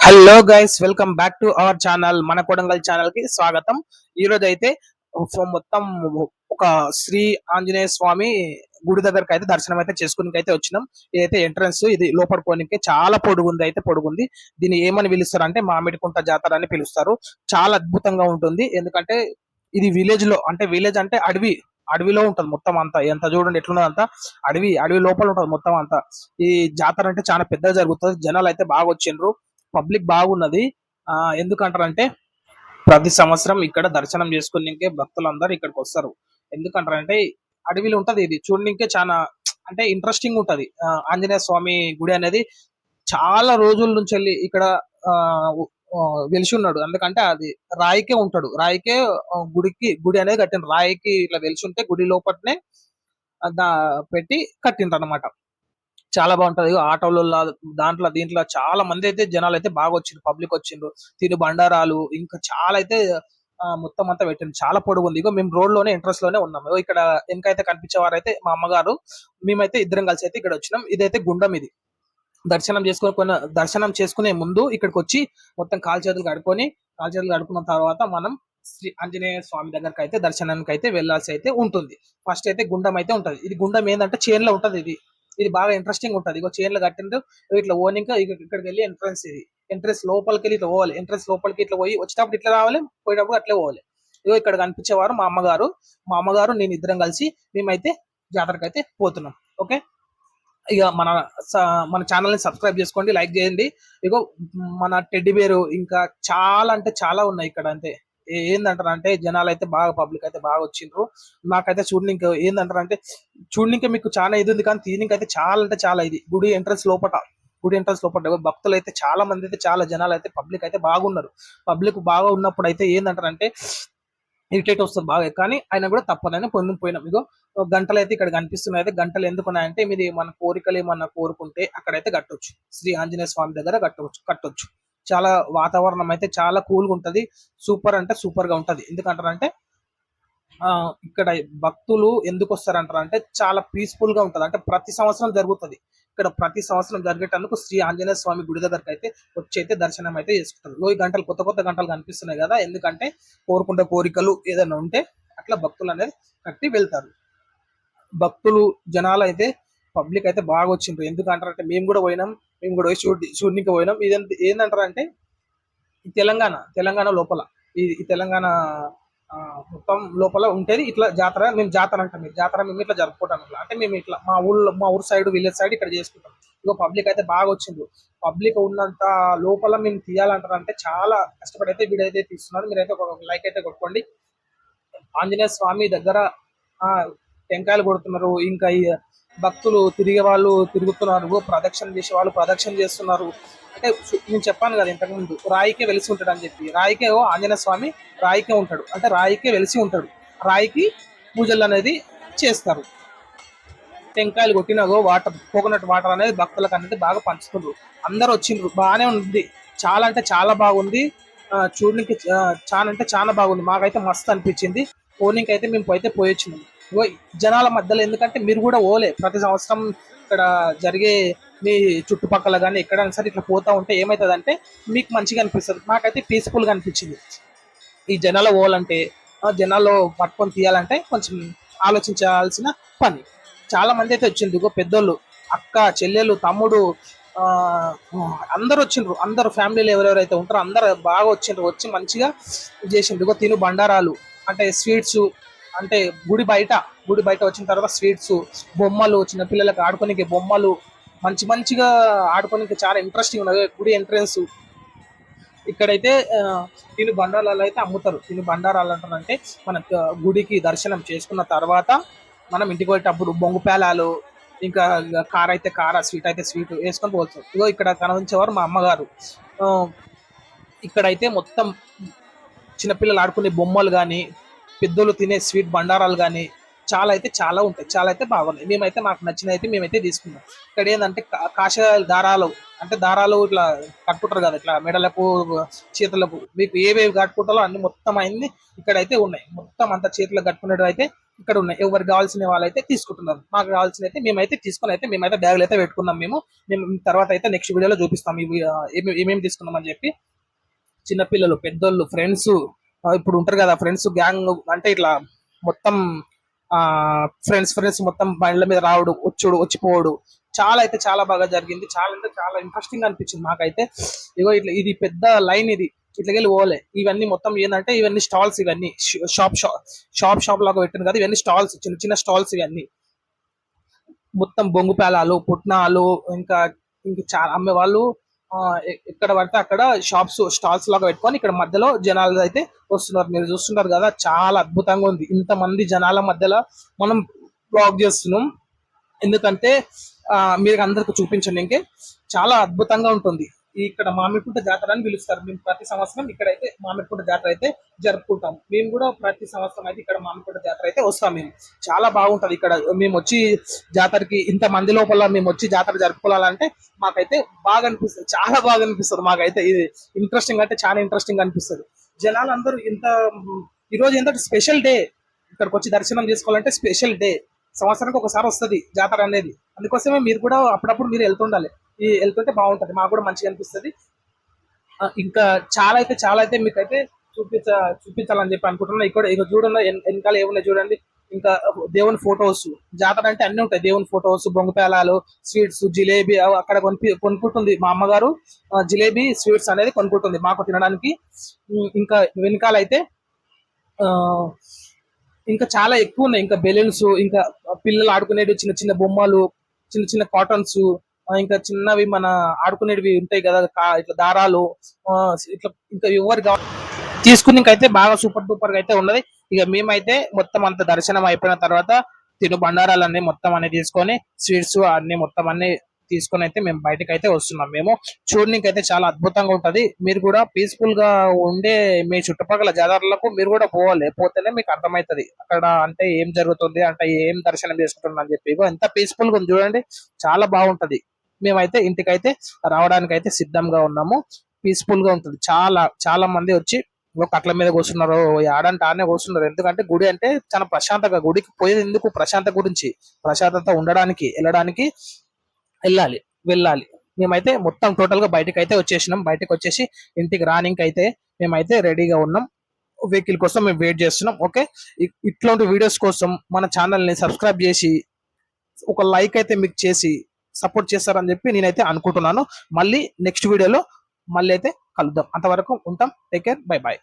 Hello guys, welcome back to our channel. మన Kodangal channel కి స్వాగతం. ఈ రోజు అయితే మొత్తం ఒక శ్రీ ఆంజనేయ స్వామి గుడి దగ్గరకు అయితే దర్శనం అయితే చేసుకుని అయితే వచ్చినాం. ఇదైతే ఎంట్రన్స్, ఇది లోపల పోనీకి చాలా పొడుగుంది. దీన్ని ఏమని పిలుస్తారు అంటే మామిడికుంట జాతర అని పిలుస్తారు. చాలా అద్భుతంగా ఉంటుంది. ఎందుకంటే ఇది విలేజ్ లో, అంటే విలేజ్ అంటే అడవిలో ఉంటది మొత్తం అంతా. ఎంత చూడండి ఎట్లున్నది అంతా అడవి లోపల ఉంటది మొత్తం అంతా. ఈ జాతర అంటే చాలా పెద్దగా జరుగుతుంది. జనాలు అయితే బాగా వచ్చిండ్రు, పబ్లిక్ బాగున్నది. ఎందుకంటారంటే ప్రతి సంవత్సరం ఇక్కడ దర్శనం చేసుకునేకే భక్తులందరూ ఇక్కడికి వస్తారు. ఎందుకంటారంటే అడవిలో ఉంటది, ఇది చూడనికే చాలా అంటే ఇంట్రెస్టింగ్ ఉంటది. ఆంజనేయ స్వామి గుడి అనేది చాలా రోజుల నుంచి వెళ్ళి ఇక్కడ ఆ ఆ, వెలిసి ఉన్నాడు. ఎందుకంటే అది రాయికే ఉంటాడు, రాయికే గుడి అనేది కట్టిండ్రు. రాయికి ఇట్లా వెలిసి ఉంటే గుడి లోపలనే పెట్టి కట్టిండ్రు అనమాట. చాలా బాగుంటది. ఆటోలో దీంట్లో చాలా మంది అయితే జనాలు అయితే బాగా వచ్చిండ్రు, పబ్లిక్ వచ్చిండ్రు. తిను బండారాలు ఇంకా చాలా అయితే మొత్తం అంతా పెట్టింది. చాలా పొడుగు ఉంది. ఇగో మేము రోడ్ లోనే ఎంట్రన్స్ లోనే ఉన్నాం. ఇగో ఇక్కడ వెనకైతే కనిపించేవారు అయితే మా అమ్మగారు, మేమైతే ఇద్దరం కలిసి అయితే ఇక్కడ వచ్చినాం. ఇదైతే గుండం. ఇది దర్శనం చేసుకునే ముందు ఇక్కడికి వచ్చి మొత్తం కాలు చేతులు కడుక్కున్న తర్వాత మనం శ్రీ ఆంజనేయ స్వామి దగ్గరకు అయితే దర్శనానికి అయితే వెళ్లాల్సి అయితే ఉంటుంది. ఫస్ట్ అయితే గుండం అయితే ఉంటది. ఇది గుండం ఏంటంటే చేన్లో ఉంటది. ఇది ఇది బాగా ఇంట్రెస్టింగ్ ఉంటది. ఇగో చైన్లు కట్టిండ్రు. ఇట్లా ఓనింకా ఇక్కడికి వెళ్ళి ఎంట్రన్స్, ఇది ఎంట్రన్స్ లోపలికి వెళ్ళి ఇట్లా పోవాలి. ఎంట్రన్స్ లోపలికి ఇట్లా పోయి వచ్చేటప్పుడు ఇట్లా రావాలి, పోయేటప్పుడు అట్లే పోవాలి. ఇగో ఇక్కడ కనిపించేవారు మా అమ్మగారు నేను ఇద్దరం కలిసి మేమైతే జాతరకు అయితే పోతున్నాం. ఓకే, ఇక మన ఛానల్ ని సబ్స్క్రైబ్ చేసుకోండి, లైక్ చేయండి. ఇగో మన టెడ్డి బేరు ఇంకా చాలా అంటే చాలా ఉన్నాయి ఇక్కడ. అంతే ఏందంటారు అంటే జనాలు అయితే బాగా, పబ్లిక్ అయితే బాగా వచ్చిండ్రు. నాకైతే చూడనికి ఏందంటారు అంటే చూడనికి మీకు చాలా ఇది ఉంది, కానీ తీయనికి అయితే చాలా అంటే చాలా ఇది. గుడి ఎంట్రన్స్ లోపల భక్తులు అయితే చాలా మంది అయితే, చాలా జనాలు అయితే, పబ్లిక్ అయితే బాగున్నారు. పబ్లిక్ బాగా ఉన్నప్పుడు అయితే ఏందంటారు అంటే ఇరిటేట్ వస్తుంది బాగా. కానీ ఆయన కూడా తప్పదని పొందిపోయినాం. ఇగో గంటలు అయితే ఇక్కడ కనిపిస్తున్నాయి. అయితే గంటలు ఎందుకున్నాయంటే మీది మన కోరికలు ఏమన్నా కోరుకుంటే అక్కడైతే కట్టొచ్చు. శ్రీ ఆంజనేయ స్వామి దగ్గర కట్టొచ్చు. చాలా వాతావరణం అయితే చాలా కూల్గా ఉంటది. సూపర్ అంటే సూపర్ గా ఉంటది. ఎందుకంటారంటే ఇక్కడ భక్తులు ఎందుకు వస్తారంటారు అంటే చాలా పీస్ఫుల్ గా ఉంటది. అంటే ప్రతి సంవత్సరం జరుగుతుంది ఇక్కడ. ప్రతి సంవత్సరం జరిగేటందుకు శ్రీ ఆంజనేయ స్వామి గుడి దగ్గరకు అయితే వచ్చి అయితే దర్శనం అయితే చేసుకుంటారు. ఈ గంటలు కొత్త గంటలు కనిపిస్తున్నాయి కదా, ఎందుకంటే కోరుకుంటే కోరికలు ఏదైనా ఉంటే అట్లా భక్తులు అనేది కట్టి వెళ్తారు. భక్తులు జనాలు అయితే పబ్లిక్ అయితే బాగా వచ్చిండ్రు. ఎందుకంటారంటే మేము కూడా పోయి చూడనికి పోయినాం. ఇదంతా ఏంటంటారంటే తెలంగాణ లోపల, ఈ తెలంగాణ మొత్తం లోపల ఉంటేది ఇట్లా జాతర. మేము జాతర అంటాం, మేము ఇట్లా జరుపుకుంటాం. ఇట్లా అంటే మేము ఇట్లా మా ఊరు సైడ్, విలేజ్ సైడ్ ఇక్కడ చేసుకుంటాం. ఇగో పబ్లిక్ అయితే బాగా వచ్చిండ్రు. పబ్లిక్ ఉన్నంత లోపల మేము తీయాలంటారంటే చాలా కష్టపడి అయితే వీడియో అయితే తీస్తున్నారు. మీరైతే ఒక లైక్ అయితే కొట్టుకోండి. ఆంజనేయ స్వామి దగ్గర టెంకాయలు కొడుతున్నారు. ఇంకా ఈ భక్తులు తిరిగే వాళ్ళు తిరుగుతున్నారు, ప్రదక్షిణ చేసే వాళ్ళు ప్రదక్షిణ చేస్తున్నారు. అంటే నేను చెప్పాను కదా ఇంతకుముందు, రాయికే వెలిసి ఉంటాడు అని చెప్పి. రాయికే ఆంజనేయ స్వామి రాయికే ఉంటాడు, అంటే రాయికే వెలిసి ఉంటాడు. రాయికి పూజలు అనేది చేస్తారు. టెంకాయలు కొట్టినగో కోకోనట్ వాటర్ అనేది భక్తులకు అనేది బాగా పంచుతుండ్రు. అందరు వచ్చిండ్రు, బాగానే ఉంది. చాలా అంటే చాలా బాగుంది. చూడడానికి చాలా అంటే చాలా బాగుంది. మాకైతే మస్తు అనిపించింది. పోనీకి అయితే మేము అయితే పోయొచ్చినాం. ఇగో జనాల మధ్యలో, ఎందుకంటే మీరు కూడా ఓలే ప్రతి సంవత్సరం ఇక్కడ జరిగే మీ చుట్టుపక్కల కానీ ఎక్కడైనా సరే ఇట్లా పోతా ఉంటే ఏమవుతుంది అంటే మీకు మంచిగా అనిపిస్తుంది. మాకైతే పీస్ఫుల్ గా అనిపించింది. ఈ జనాల ఓలంటే, జనాల్లో పట్టుకొని తీయాలంటే కొంచెం ఆలోచించాల్సిన పని. చాలా మంది అయితే వచ్చింది. ఇగో పెద్దోళ్ళు, అక్క, చెల్లెలు, తమ్ముడు, ఆ అందరు వచ్చిండ్రు. అందరు ఫ్యామిలీలో ఎవరెవరైతే ఉంటారో అందరు బాగా వచ్చిండ్రు. వచ్చి మంచిగా చేసిండ్రు. ఇగో తిను బండారాలు అంటే స్వీట్స్, అంటే గుడి బయట వచ్చిన తర్వాత స్వీట్స్, బొమ్మలు, చిన్న పిల్లలకు ఆడుకోనికి బొమ్మలు, మంచిగా ఆడుకోనికి చాలా ఇంట్రెస్టింగ్ ఉన్నది. గుడి ఎంట్రన్స్ ఇక్కడైతే తిను బండారాలు అయితే అమ్ముతారు. తిను బండారాలు అంటారంటే మన గుడికి దర్శనం చేసుకున్న తర్వాత మనం ఇంటికి పోయేటప్పుడు బొంగు పేలాలు, ఇంకా కార్ అయితే కార, స్వీట్ అయితే స్వీట్ వేసుకొని పోవచ్చు. ఇగో ఇక్కడ కనిపించేవారు మా అమ్మగారు. ఇక్కడైతే మొత్తం చిన్నపిల్లలు ఆడుకునే బొమ్మలు కానీ, పెద్దోళ్ళు తినే స్వీట్ బండారాలు కానీ చాలా అయితే చాలా ఉంటాయి, చాలా అయితే బాగున్నాయి. మేమైతే మాకు నచ్చినవి అయితే మేమైతే తీసుకున్నాం. ఇక్కడ ఏంటంటే కాషాయ దారాలు, అంటే దారాలు ఇట్లా కట్టుకుంటారు కదా, ఇట్లా మెడలకు చేతులకు, మీకు ఏవేవి కట్టుకుంటారో అన్ని మొత్తం అయింది ఇక్కడైతే ఉన్నాయి. మొత్తం అంతా చేతులకు కట్టుకునేవి అయితే ఇక్కడ ఉన్నాయి. ఎవరికి కావాల్సిన వాళ్ళైతే తీసుకుంటున్నారు. మాకు కావాల్సిన అయితే మేమైతే తీసుకొని అయితే మేమైతే బ్యాగులు అయితే పెట్టుకున్నాం. మేము తర్వాత అయితే నెక్స్ట్ వీడియోలో చూపిస్తాం ఇవి ఏమేమి తీసుకున్నాం అని చెప్పి. చిన్నపిల్లలు, పెద్దోళ్ళు, ఫ్రెండ్స్, ఇప్పుడు ఉంటారు కదా ఫ్రెండ్స్ గ్యాంగ్, అంటే ఇట్లా మొత్తం ఆ ఫ్రెండ్స్ మొత్తం బండ్ల మీద రావడు, వచ్చుడు, వచ్చిపోవడు, చాలా అయితే చాలా బాగా జరిగింది. చాలా అంటే చాలా ఇంట్రెస్టింగ్ అనిపించింది మాకైతే. ఇగో ఇట్లా ఇది పెద్ద లైన్, ఇది ఇట్లకెళ్ళి పోలే. ఇవన్నీ మొత్తం ఏంటంటే ఇవన్నీ స్టాల్స్, ఇవన్నీ షాప్ లాగా పెట్టింది కదా, ఇవన్నీ స్టాల్స్, చిన్న చిన్న స్టాల్స్ ఇవన్నీ. మొత్తం బొంగు పేలాలు, పుట్నాలు, ఇంకా ఇంకా చాలా అమ్మే వాళ్ళు. ఎక్కడ పడితే అక్కడ స్టాల్స్ లాగా పెట్టుకొని ఇక్కడ మధ్యలో జనాలు అయితే వస్తున్నారు. మీరు చూస్తున్నారు కదా, చాలా అద్భుతంగా ఉంది. ఇంతమంది జనాల మధ్యలో మనం బ్లాగ్ చేస్తున్నాం. ఎందుకంటే మీరు అందరికి చూపించండి, ఇంకే చాలా అద్భుతంగా ఉంటుంది. ఇక్కడ మామిడికుంట జాతర అని పిలుస్తారు. మేము ప్రతి సంవత్సరం ఇక్కడైతే మామిడికుంట జాతర అయితే జరుపుకుంటాం. మేము కూడా ప్రతి సంవత్సరం అయితే ఇక్కడ మామిడికుంట జాతర అయితే వస్తాం. మేము చాలా బాగుంటది ఇక్కడ. మేము వచ్చి జాతరకి ఇంత మంది లోపల మేము వచ్చి జాతర జరుపుకోవాలంటే మాకైతే బాగా అనిపిస్తుంది, చాలా బాగా అనిపిస్తుంది. మాకైతే ఇది ఇంట్రెస్టింగ్, అంటే చాలా ఇంట్రెస్టింగ్ అనిపిస్తుంది. జనాలు అందరూ ఇంత, ఈరోజు ఏంటంటే స్పెషల్ డే, ఇక్కడికి వచ్చి దర్శనం చేసుకోవాలంటే స్పెషల్ డే. సంవత్సరానికి ఒకసారి వస్తుంది జాతర అనేది. అందుకోసమే మీరు కూడా అప్పుడప్పుడు మీరు వెళ్తుండాలి. వెళ్తుంటే బాగుంటది, మాకు కూడా మంచిగా అనిపిస్తుంది. ఇంకా చాలా అయితే మీకైతే చూపించాలని చెప్పి అనుకుంటున్నా. ఇక్కడ ఇక చూడండి, వెనకాల ఏమున్నాయి చూడండి. ఇంకా దేవుని ఫొటోస్, జాతర అంటే అన్ని ఉంటాయి. దేవుని ఫొటోస్, బొంగపేలాలు, స్వీట్స్, జిలేబీ అక్కడ కొనుక్కుంటుంది మా అమ్మగారు. జిలేబీ, స్వీట్స్ అనేది కొనుక్కుంటుంది మాకు తినడానికి. ఇంకా వెనకాలైతే ఇంకా చాలా ఎక్కువ ఉన్నాయి. ఇంకా బెలూన్స్, ఇంకా పిల్లలు ఆడుకునేవి చిన్న చిన్న బొమ్మలు, చిన్న చిన్న కాటన్స్, ఇంకా చిన్నవి మన ఆడుకునేవి ఉంటాయి కదా, ఇట్లా దారాలు, ఇట్లా ఇంకా ఎవరు తీసుకుని ఇంకైతే బాగా సూపర్ డూపర్ గా అయితే ఉన్నది. ఇక మేమైతే మొత్తం అంత దర్శనం అయిపోయిన తర్వాత తిను బండారాలన్నీ మొత్తం అన్ని తీసుకొని, స్వీట్స్ అన్ని మొత్తం అన్ని తీసుకొని అయితే మేము బయటకు అయితే వస్తున్నాం. మేము చూడడానికి అయితే చాలా అద్భుతంగా ఉంటది. మీరు కూడా పీస్ఫుల్ గా ఉండే మీ చుట్టుపక్కల జాతరలకు మీరు కూడా పోవాలి. పోతేనే మీకు అర్థమవుతుంది అక్కడ అంటే ఏం జరుగుతుంది, అంటే ఏం దర్శనం చేసుకుంటున్నా అని చెప్పి. ఎంత పీస్ఫుల్ గా ఉంది చూడండి, చాలా బాగుంటది. మేమైతే ఇంటికైతే రావడానికి అయితే సిద్ధంగా ఉన్నాము. పీస్ఫుల్ గా ఉంటుంది. చాలా చాలా మంది వచ్చి కట్ల మీద కూర్చున్నారు, ఆడంటే ఆడనే కూర్చున్నారు. ఎందుకంటే గుడి అంటే చాలా ప్రశాంతంగా, గుడికి పోయేది ఎందుకు, ప్రశాంతత గురించి, ప్రశాంతత ఉండడానికి, వెళ్ళడానికి వెళ్ళాలి. మేమైతే మొత్తం టోటల్ గా బయటకు అయితే వచ్చేసినాం. బయటకు వచ్చేసి ఇంటికి రానికి అయితే మేమైతే రెడీగా ఉన్నాం. వెహికల్ కోసం మేము వెయిట్ చేస్తున్నాం. ఓకే, ఇట్లాంటి వీడియోస్ కోసం మన ఛానల్ ని సబ్స్క్రైబ్ చేసి ఒక లైక్ అయితే మీకు చేసి సపోర్ట్ చేస్తారని చెప్పి నేనైతే అనుకుంటున్నాను. మళ్ళీ నెక్స్ట్ వీడియోలో మళ్ళీ అయితే కలుద్దాం. అంతవరకు ఉంటాం. Take care, bye bye.